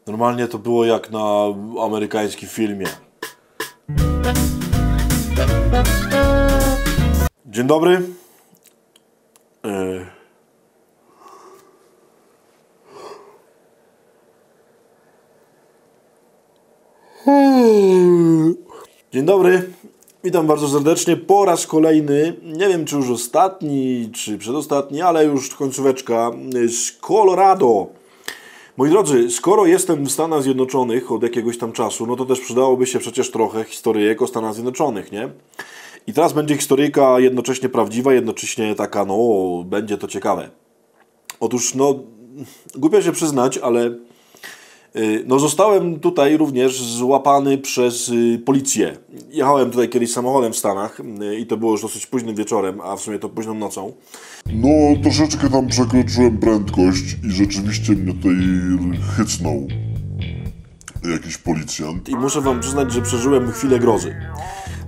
Normalnie to było jak na amerykańskim filmie. Dzień dobry. Dzień dobry. Witam bardzo serdecznie po raz kolejny, nie wiem czy już ostatni, czy przedostatni, ale już końcóweczka z Colorado. Moi drodzy, skoro jestem w Stanach Zjednoczonych od jakiegoś tam czasu, no to też przydałoby się przecież trochę historyjek o Stanach Zjednoczonych, nie? I teraz będzie historyjka jednocześnie prawdziwa, jednocześnie taka, no, będzie to ciekawe. Otóż, no, głupio się przyznać, ale no zostałem tutaj również złapany przez policję. Jechałem tutaj kiedyś samochodem w Stanach i to było już dosyć późnym wieczorem, a w sumie to późną nocą. No, troszeczkę tam przekroczyłem prędkość i rzeczywiście mnie tutaj hycnął jakiś policjant. I muszę wam przyznać, że przeżyłem chwilę grozy.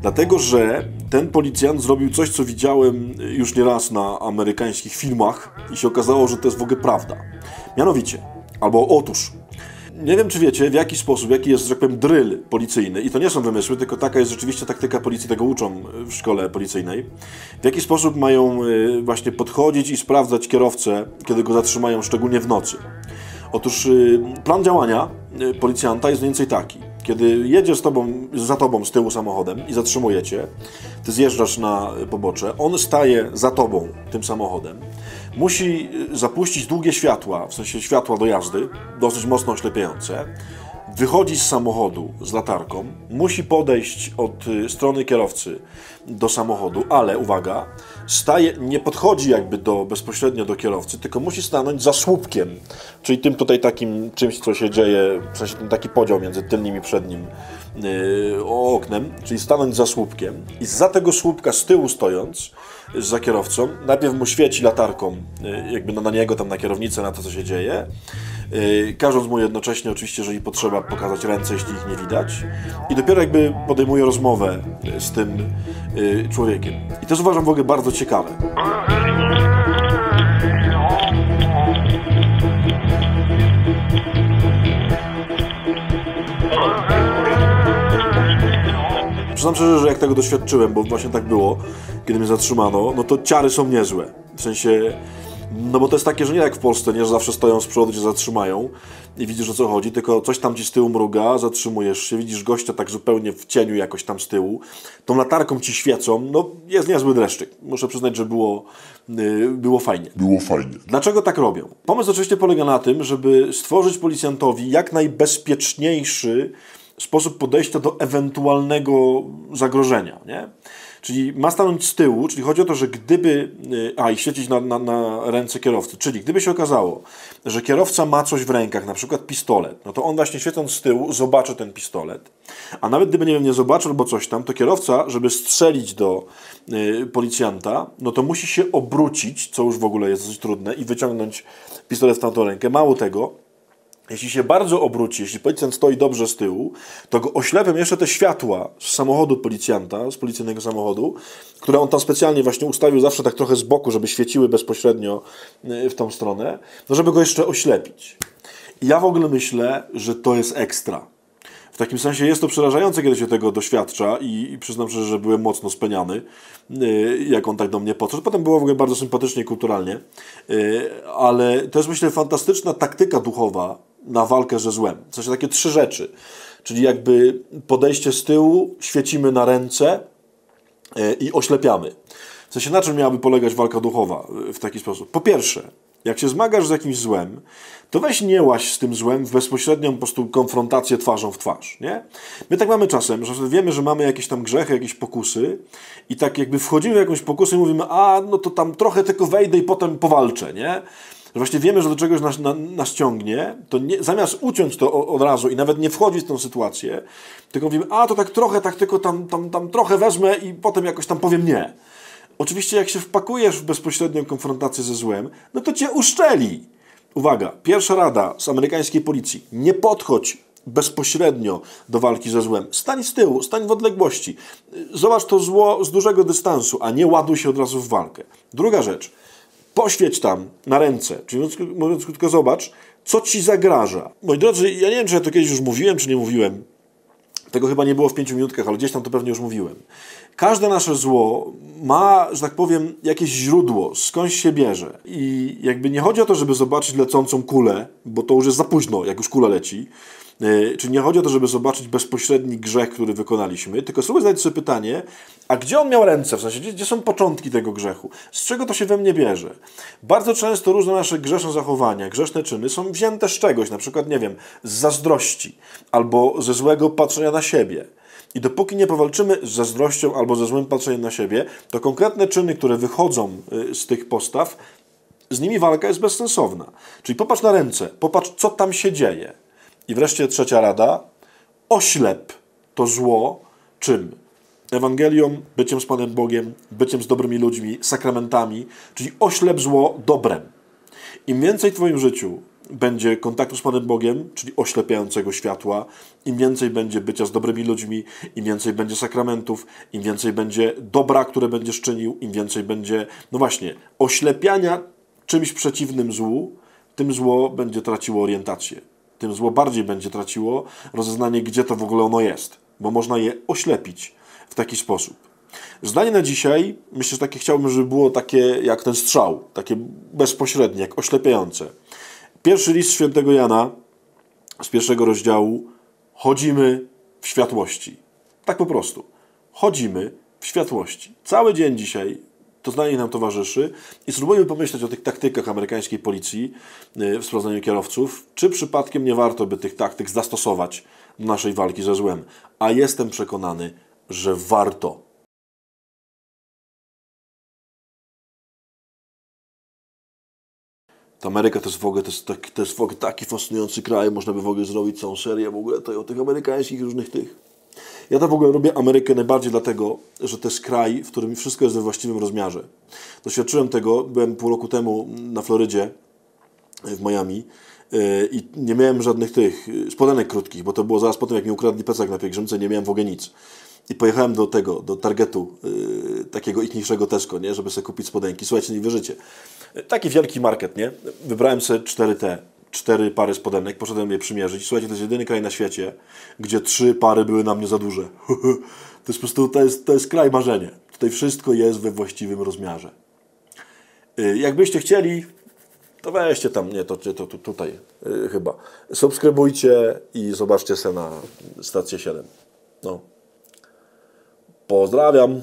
Dlatego, że ten policjant zrobił coś, co widziałem już nieraz na amerykańskich filmach i się okazało, że to jest w ogóle prawda. Mianowicie, albo otóż, nie wiem czy wiecie, w jaki sposób, jaki jest, że tak powiem, drill policyjny. I to nie są wymysły, tylko taka jest rzeczywiście taktyka policji, tego uczą w szkole policyjnej. W jaki sposób mają właśnie podchodzić i sprawdzać kierowcę, kiedy go zatrzymają, szczególnie w nocy. Otóż plan działania policjanta jest mniej więcej taki. Kiedy jedzie za tobą z tyłu samochodem i zatrzymuje cię, ty zjeżdżasz na pobocze, on staje za tobą tym samochodem, musi zapuścić długie światła, w sensie światła do jazdy, dosyć mocno oślepiające, wychodzi z samochodu z latarką, musi podejść od strony kierowcy do samochodu, ale uwaga, nie podchodzi jakby bezpośrednio do kierowcy, tylko musi stanąć za słupkiem, czyli tym tutaj takim czymś, co się dzieje, w sensie ten taki podział między tylnym i przednim oknem, czyli stanąć za słupkiem i zza tego słupka z tyłu stojąc, za kierowcą, najpierw mu świeci latarką jakby na niego, tam na kierownicę, na to, co się dzieje, każąc mu jednocześnie oczywiście, jeżeli potrzeba, pokazać ręce, jeśli ich nie widać, i dopiero jakby podejmuje rozmowę z tym człowiekiem. I to jest, uważam, w ogóle bardzo ciekawe. Przyznam szczerze, że jak tego doświadczyłem, bo właśnie tak było, kiedy mnie zatrzymano, no to ciary są niezłe. W sensie, no bo to jest takie, że nie jak w Polsce, nie, że zawsze stoją z przodu, cię zatrzymają i widzisz, o co chodzi, tylko coś tam ci z tyłu mruga, zatrzymujesz się, widzisz gościa tak zupełnie w cieniu jakoś tam z tyłu, tą latarką ci świecą, no jest niezły dreszczyk. Muszę przyznać, że było fajnie. Było fajnie. Dlaczego tak robią? Pomysł oczywiście polega na tym, żeby stworzyć policjantowi jak najbezpieczniejszy sposób podejścia do ewentualnego zagrożenia, nie? Czyli ma stanąć z tyłu, czyli chodzi o to, że gdyby... i świecić na ręce kierowcy. Czyli gdyby się okazało, że kierowca ma coś w rękach, na przykład pistolet, no to on właśnie świecąc z tyłu zobaczy ten pistolet. A nawet gdyby, nie wiem, nie zobaczył albo coś tam, to kierowca, żeby strzelić do policjanta, no to musi się obrócić, co już w ogóle jest dosyć trudne, i wyciągnąć pistolet w tamtą rękę. Mało tego, jeśli się bardzo obróci, jeśli policjant stoi dobrze z tyłu, to go oślepią jeszcze te światła z samochodu policjanta, z policyjnego samochodu, które on tam specjalnie właśnie ustawił zawsze tak trochę z boku, żeby świeciły bezpośrednio w tą stronę, no żeby go jeszcze oślepić. I ja w ogóle myślę, że to jest ekstra. W takim sensie jest to przerażające, kiedy się tego doświadcza i przyznam szczerze, że byłem mocno speniany, jak on tak do mnie podszedł. Potem było w ogóle bardzo sympatycznie i kulturalnie, ale to jest, myślę, fantastyczna taktyka duchowa na walkę ze złem. W sensie takie 3 rzeczy, czyli jakby podejście z tyłu, świecimy na ręce i oślepiamy. W sensie na czym miałaby polegać walka duchowa w taki sposób? Po pierwsze, jak się zmagasz z jakimś złem, to weź nie łaź z tym złem w bezpośrednią po prostu konfrontację twarzą w twarz, nie? My tak mamy czasem, że wiemy, że mamy jakieś tam grzechy, jakieś pokusy i tak jakby wchodzimy w jakąś pokusę i mówimy, no to tam trochę tylko wejdę i potem powalczę, nie? Że właśnie wiemy, że do czegoś nas ciągnie, to zamiast uciąć to od razu i nawet nie wchodzić w tę sytuację, tylko mówimy, to tak trochę, tak tylko tam trochę wezmę i potem jakoś tam powiem nie. Oczywiście jak się wpakujesz w bezpośrednią konfrontację ze złem, no to cię uszczeli. Uwaga, pierwsza rada z amerykańskiej policji. Nie podchodź bezpośrednio do walki ze złem. Stań z tyłu, stań w odległości. Zobacz to zło z dużego dystansu, a nie ładuj się od razu w walkę. Druga rzecz. Poświeć tam na ręce, czyli mówiąc krótko, zobacz, co ci zagraża. Moi drodzy, ja nie wiem, czy ja to kiedyś już mówiłem, czy nie mówiłem. Tego chyba nie było w 5 minutkach, ale gdzieś tam to pewnie już mówiłem. Każde nasze zło ma, że tak powiem, jakieś źródło, skądś się bierze. I jakby nie chodzi o to, żeby zobaczyć lecącą kulę, bo to już jest za późno, jak już kula leci. Czyli nie chodzi o to, żeby zobaczyć bezpośredni grzech, który wykonaliśmy, tylko spróbuj zadać sobie pytanie, a gdzie on miał ręce? W sensie, gdzie są początki tego grzechu? Z czego to się we mnie bierze? Bardzo często różne nasze grzeszne zachowania, grzeszne czyny są wzięte z czegoś, na przykład, nie wiem, z zazdrości albo ze złego patrzenia na siebie. I dopóki nie powalczymy z zazdrością albo ze złym patrzeniem na siebie, to konkretne czyny, które wychodzą z tych postaw, z nimi walka jest bezsensowna. Czyli popatrz na ręce, popatrz, co tam się dzieje. I wreszcie trzecia rada, oślep to zło czym? Ewangelią, byciem z Panem Bogiem, byciem z dobrymi ludźmi, sakramentami, czyli oślep zło dobrem. Im więcej w Twoim życiu będzie kontaktu z Panem Bogiem, czyli oślepiającego światła, im więcej będzie bycia z dobrymi ludźmi, im więcej będzie sakramentów, im więcej będzie dobra, które będziesz czynił, im więcej będzie, no właśnie, oślepiania czymś przeciwnym złu, tym zło będzie traciło orientację. Tym zło bardziej będzie traciło rozeznanie, gdzie to w ogóle ono jest, bo można je oślepić w taki sposób. Zdanie na dzisiaj, myślę, że takie chciałbym, żeby było takie jak ten strzał, takie bezpośrednie, jak oślepiające. Pierwszy list świętego Jana z 1 rozdziału. Chodzimy w światłości. Tak po prostu. Chodzimy w światłości. Cały dzień dzisiaj to zdanie nam towarzyszy i spróbujmy pomyśleć o tych taktykach amerykańskiej policji w sprowadzaniu kierowców. Czy przypadkiem nie warto by tych taktyk zastosować do naszej walki ze złem? A jestem przekonany, że warto. Ameryka to jest w ogóle, to jest w ogóle taki fascynujący kraj, można by w ogóle zrobić całą serię w ogóle o tych amerykańskich różnych tych. Ja to w ogóle lubię Amerykę najbardziej dlatego, że to jest kraj, w którym wszystko jest we właściwym rozmiarze. Doświadczyłem tego, byłem pół roku temu na Florydzie, w Miami i nie miałem żadnych tych spodenek krótkich, bo to było zaraz po tym, jak mi ukradli plecak na pielgrzymce, nie miałem w ogóle nic. I pojechałem do Targetu, takiego ichniejszego Tesco, nie, żeby sobie kupić spodenki. Słuchajcie, nie wierzycie. Taki wielki market, nie? Wybrałem sobie 4 pary spodenek, poszedłem je przymierzyć. Słuchajcie, to jest jedyny kraj na świecie, gdzie 3 pary były na mnie za duże. To jest po prostu, to jest kraj marzenie. Tutaj wszystko jest we właściwym rozmiarze. Jakbyście chcieli, to weźcie tam, nie, to tutaj chyba. Subskrybujcie i zobaczcie se na stację 7. No. Pozdrawiam.